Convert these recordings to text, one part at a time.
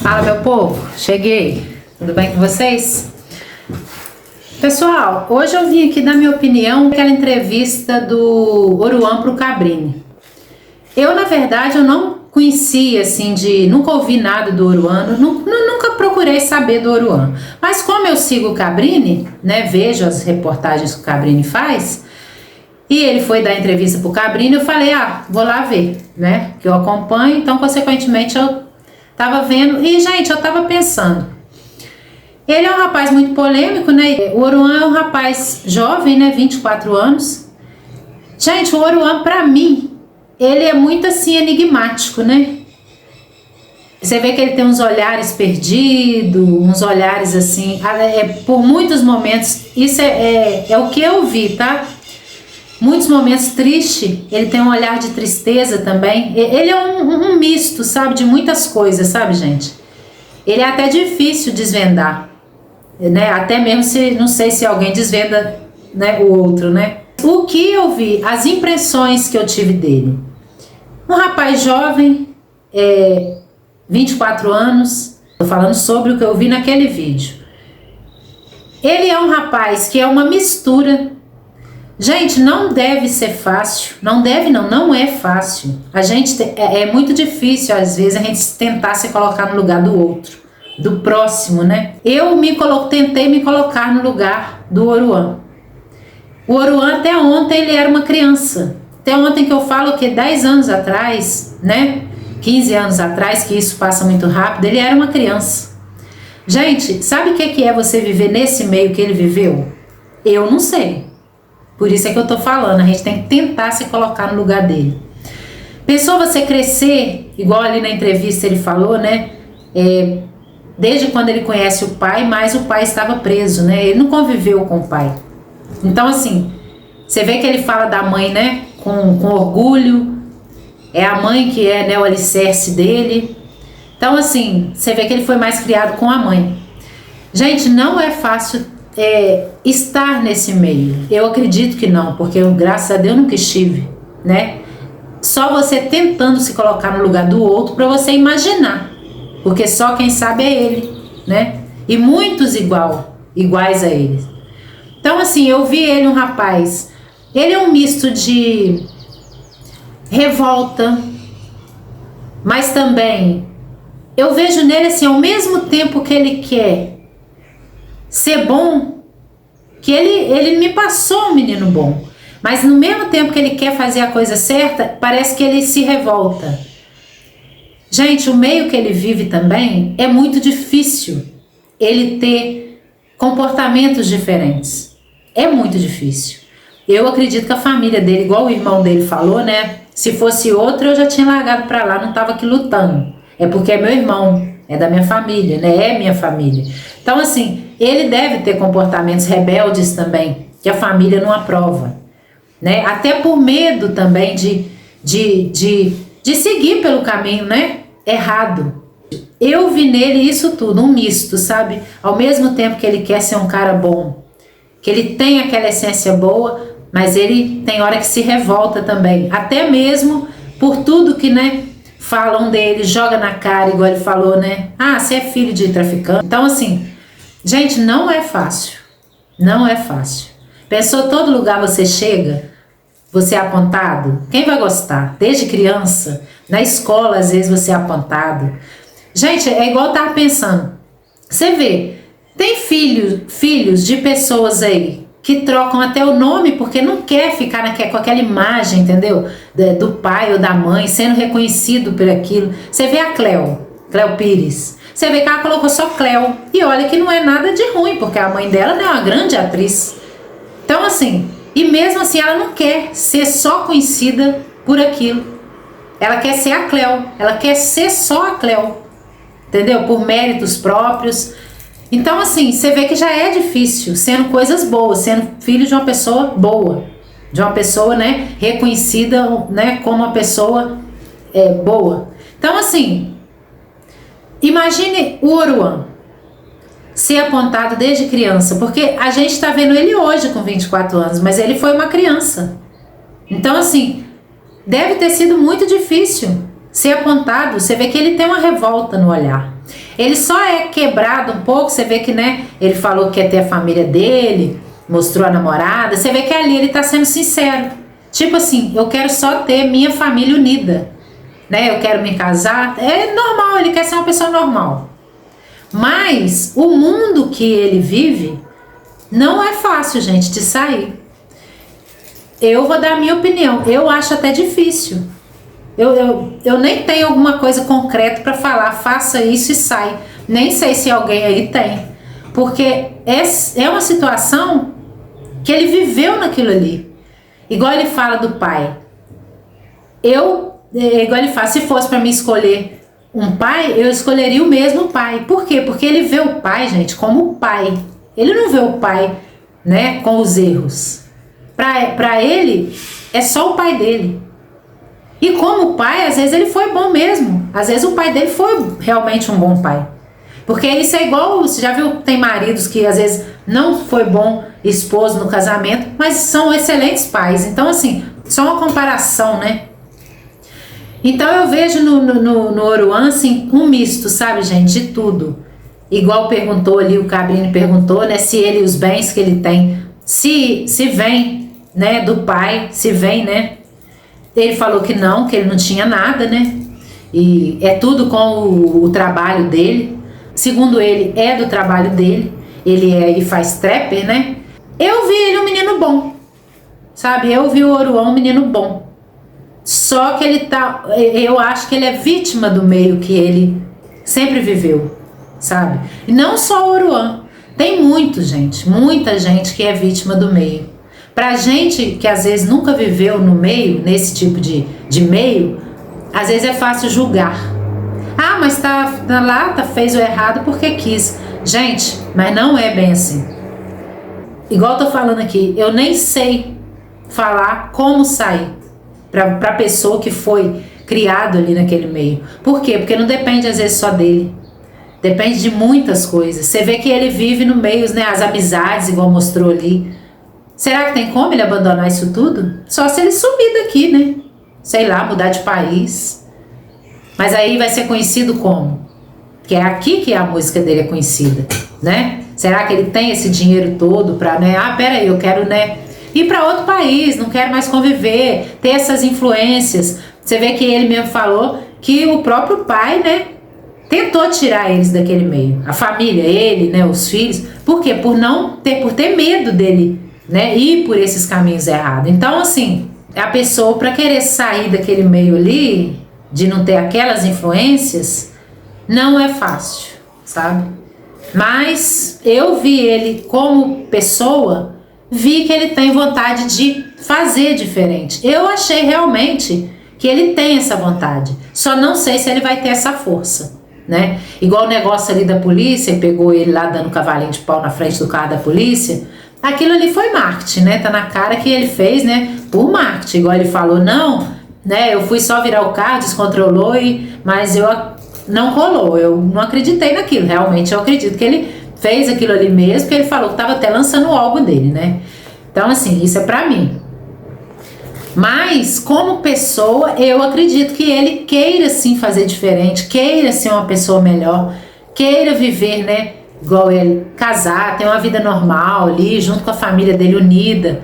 Fala, meu povo, cheguei. Tudo bem com vocês? Pessoal, hoje eu vim aqui dar minha opinião naquela entrevista do Oruan pro Cabrini. Eu, na verdade, eu não conhecia, assim, nunca ouvi nada do Oruan, nunca procurei saber do Oruan. Mas como eu sigo o Cabrini, né, vejo as reportagens que o Cabrini faz, e ele foi dar entrevista pro Cabrini, eu falei, vou lá ver, né, que eu acompanho, então, consequentemente, eu tava vendo, e, gente, eu tava pensando, ele é um rapaz muito polêmico, né, o Oruan é um rapaz jovem, né, 24 anos, gente, o Oruan, pra mim, ele é muito, assim, enigmático, né, você vê que ele tem uns olhares perdidos, uns olhares, assim, por muitos momentos, isso é o que eu vi, tá? Muitos momentos tristes, ele tem um olhar de tristeza também. Ele é um misto, sabe, de muitas coisas, sabe, gente? Ele é até difícil desvendar, né? Até mesmo se, não sei se alguém desvenda, né, o outro, né? O que eu vi, as impressões que eu tive dele. Um rapaz jovem, 24 anos, tô falando sobre o que eu vi naquele vídeo. Ele é um rapaz que é uma mistura. Gente, não deve ser fácil, não é fácil. A gente é muito difícil às vezes a gente tentar se colocar no lugar do outro, do próximo, né? Eu tentei me colocar no lugar do Oruan. O Oruan até ontem ele era uma criança. Até ontem que eu falo que 10 anos atrás, né? 15 anos atrás, que isso passa muito rápido, ele era uma criança. Gente, sabe o que é você viver nesse meio que ele viveu? Eu não sei. Por isso é que eu tô falando, a gente tem que tentar se colocar no lugar dele. Pensou você crescer, igual ali na entrevista ele falou, né? Desde quando ele conhece o pai, mas o pai estava preso, né? Ele não conviveu com o pai. Então, assim, você vê que ele fala da mãe, né? Com orgulho. É a mãe que é, né, o alicerce dele. Então, assim, você vê que ele foi mais criado com a mãe. Gente, não é fácil estar nesse meio. Eu acredito que não, porque eu, graças a Deus, nunca estive, né? Só você tentando se colocar no lugar do outro para você imaginar, porque só quem sabe é ele, né? E muitos iguais a ele. Então, assim, eu vi ele um rapaz, ele é um misto de revolta, mas também eu vejo nele, assim, ao mesmo tempo que ele quer ser bom, que ele me passou um menino bom, mas no mesmo tempo que ele quer fazer a coisa certa, parece que ele se revolta. Gente, o meio que ele vive também é muito difícil ele ter comportamentos diferentes, é muito difícil. Eu acredito que a família dele, igual o irmão dele falou, né, se fosse outro eu já tinha largado pra lá, não tava aqui lutando, é porque é meu irmão, é da minha família, né, é minha família. Então, assim, ele deve ter comportamentos rebeldes também, que a família não aprova, né? Até por medo também de seguir pelo caminho, né, errado. Eu vi nele isso tudo, um misto, sabe? Ao mesmo tempo que ele quer ser um cara bom, que ele tem aquela essência boa, mas ele tem hora que se revolta também, até mesmo por tudo que, né, falam dele, joga na cara, igual ele falou, né? Você é filho de traficante. Então, assim, gente, não é fácil. Não é fácil. Pensou, todo lugar você chega, você é apontado? Quem vai gostar? Desde criança, na escola, às vezes você é apontado. Gente, é igual eu tava pensando. Você vê, tem filhos de pessoas aí que trocam até o nome porque não quer ficar com aquela imagem, entendeu? Do pai ou da mãe, sendo reconhecido por aquilo. Você vê a Cleo Pires. Você vê que ela colocou só Cleo. E olha que não é nada de ruim, porque a mãe dela é uma grande atriz. Então, assim, e mesmo assim ela não quer ser só conhecida por aquilo. Ela quer ser a Cleo. Ela quer ser só a Cleo. Entendeu? Por méritos próprios. Então, assim, você vê que já é difícil, sendo coisas boas, sendo filho de uma pessoa boa, de uma pessoa, né, reconhecida, né, como uma pessoa boa. Então, assim, imagine o Oruan ser apontado desde criança, porque a gente tá vendo ele hoje com 24 anos, mas ele foi uma criança. Então, assim, deve ter sido muito difícil ser apontado. Você vê que ele tem uma revolta no olhar. Ele só é quebrado um pouco, você vê que, né, ele falou que quer ter a família dele, mostrou a namorada, você vê que ali ele tá sendo sincero. Tipo assim, eu quero só ter minha família unida, né, eu quero me casar. É normal, ele quer ser uma pessoa normal. Mas o mundo que ele vive não é fácil, gente, de sair. Eu vou dar a minha opinião, eu acho até difícil. Eu nem tenho alguma coisa concreta para falar, faça isso e sai. Nem sei se alguém aí tem. Porque é uma situação que ele viveu naquilo ali. Igual ele fala do pai. Igual ele fala, se fosse para mim escolher um pai, eu escolheria o mesmo pai. Por quê? Porque ele vê o pai, gente, como pai. Ele não vê o pai, né, com os erros. Para ele, é só o pai dele. E como pai, às vezes ele foi bom mesmo. Às vezes o pai dele foi realmente um bom pai. Porque isso é igual, você já viu, tem maridos que às vezes não foi bom esposo no casamento, mas são excelentes pais. Então assim, só uma comparação, né? Então eu vejo no Oruan, assim, um misto, sabe, gente, de tudo. Igual perguntou ali, o Cabrini perguntou, né, se ele, os bens que ele tem, se vem, né, do pai, se vem, né? Ele falou que ele não tinha nada, né? E é tudo com o trabalho dele. Segundo ele, é do trabalho dele. Ele faz trapper, né? Eu vi ele um menino bom, sabe? Eu vi o Oruan um menino bom. Só que eu acho que ele é vítima do meio que ele sempre viveu, sabe? E não só o Oruan. Tem muita gente que é vítima do meio. Pra gente que às vezes nunca viveu no meio, nesse tipo de meio, às vezes é fácil julgar. Ah, mas tá lá, fez o errado porque quis. Gente, mas não é bem assim. Igual eu tô falando aqui, eu nem sei falar como sair pra pessoa que foi criado ali naquele meio. Por quê? Porque não depende às vezes só dele. Depende de muitas coisas. Você vê que ele vive no meio, né, as amizades, igual mostrou ali. Será que tem como ele abandonar isso tudo? Só se ele sumir daqui, né? Sei lá, mudar de país. Mas aí vai ser conhecido como? Que é aqui que a música dele é conhecida, né? Será que ele tem esse dinheiro todo pra, né? Ah, peraí, eu quero, né, ir pra outro país, não quero mais conviver, ter essas influências. Você vê que ele mesmo falou que o próprio pai, né, tentou tirar eles daquele meio. A família, ele, né, os filhos. Por quê? Por ter medo dele, né, ir por esses caminhos errados. Então, assim, a pessoa, para querer sair daquele meio ali, de não ter aquelas influências, não é fácil, sabe? Mas eu vi ele como pessoa, vi que ele tem vontade de fazer diferente. Eu achei realmente que ele tem essa vontade, só não sei se ele vai ter essa força, né? Igual o negócio ali da polícia, pegou ele lá dando cavalinho de pau na frente do carro da polícia. Aquilo ali foi marketing, né? Tá na cara que ele fez, né? Por marketing. Igual ele falou, não, né? Eu fui só virar o carro, descontrolou, mas não rolou. Eu não acreditei naquilo. Realmente eu acredito que ele fez aquilo ali mesmo, porque ele falou que tava até lançando o álbum dele, né? Então, assim, isso é pra mim. Mas, como pessoa, eu acredito que ele queira sim fazer diferente, queira ser uma pessoa melhor, queira viver, né? Igual ele, casar, ter uma vida normal ali, junto com a família dele unida.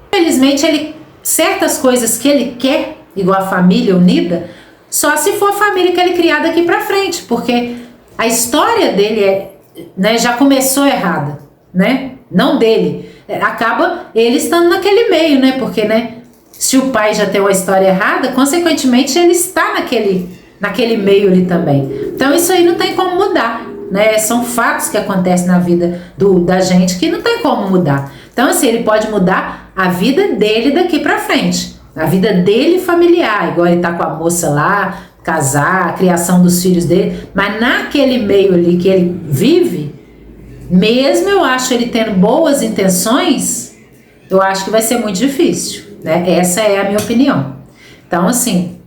Infelizmente, certas coisas que ele quer, igual a família unida, só se for a família que ele criar daqui pra frente, porque a história dele né, já começou errada, né? Não dele. Acaba ele estando naquele meio, né? Porque, né, se o pai já tem uma história errada, consequentemente ele está naquele meio ali também. Então isso aí não tem como mudar, né? São fatos que acontecem na vida da gente que não tem como mudar. Então assim, ele pode mudar a vida dele daqui pra frente, a vida dele familiar, igual ele tá com a moça lá, casar, a criação dos filhos dele, mas naquele meio ali que ele vive, mesmo eu acho ele tendo boas intenções, eu acho que vai ser muito difícil, né? Essa é a minha opinião. Então assim,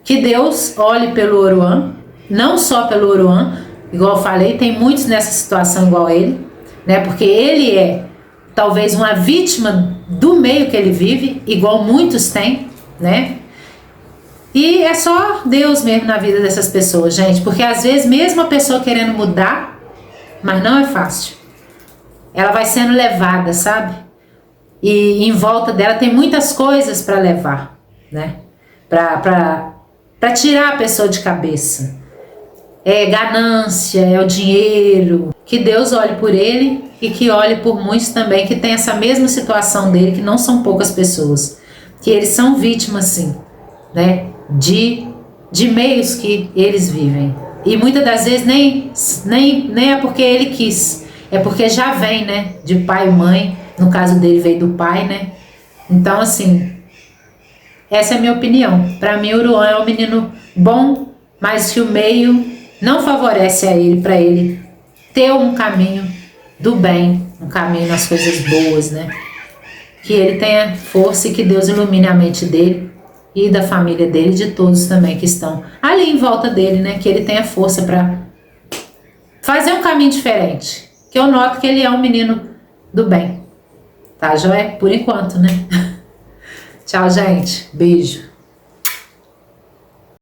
que Deus olhe pelo Oruan, não só pelo Oruan, igual eu falei, tem muitos nessa situação igual ele, né? Porque ele é talvez uma vítima do meio que ele vive, igual muitos têm, né? E é só Deus mesmo na vida dessas pessoas, gente, porque às vezes mesmo a pessoa querendo mudar, mas não é fácil. Ela vai sendo levada, sabe? E em volta dela tem muitas coisas para levar, né? Para tirar a pessoa de cabeça. É ganância, é o dinheiro. Que Deus olhe por ele e que olhe por muitos também que tem essa mesma situação dele, que não são poucas pessoas. Que eles são vítimas, sim, né? De meios que eles vivem. E muitas das vezes nem é porque ele quis, é porque já vem, né? De pai e mãe. No caso dele veio do pai, né? Então, assim, essa é a minha opinião. Para mim, o Uruan é um menino bom, mas que o meio não favorece a ele, para ele ter um caminho do bem, um caminho nas coisas boas, né? Que ele tenha força e que Deus ilumine a mente dele e da família dele e de todos também que estão ali em volta dele, né? Que ele tenha força para fazer um caminho diferente. Que eu noto que ele é um menino do bem. Tá, joia? Por enquanto, né? Tchau, gente. Beijo.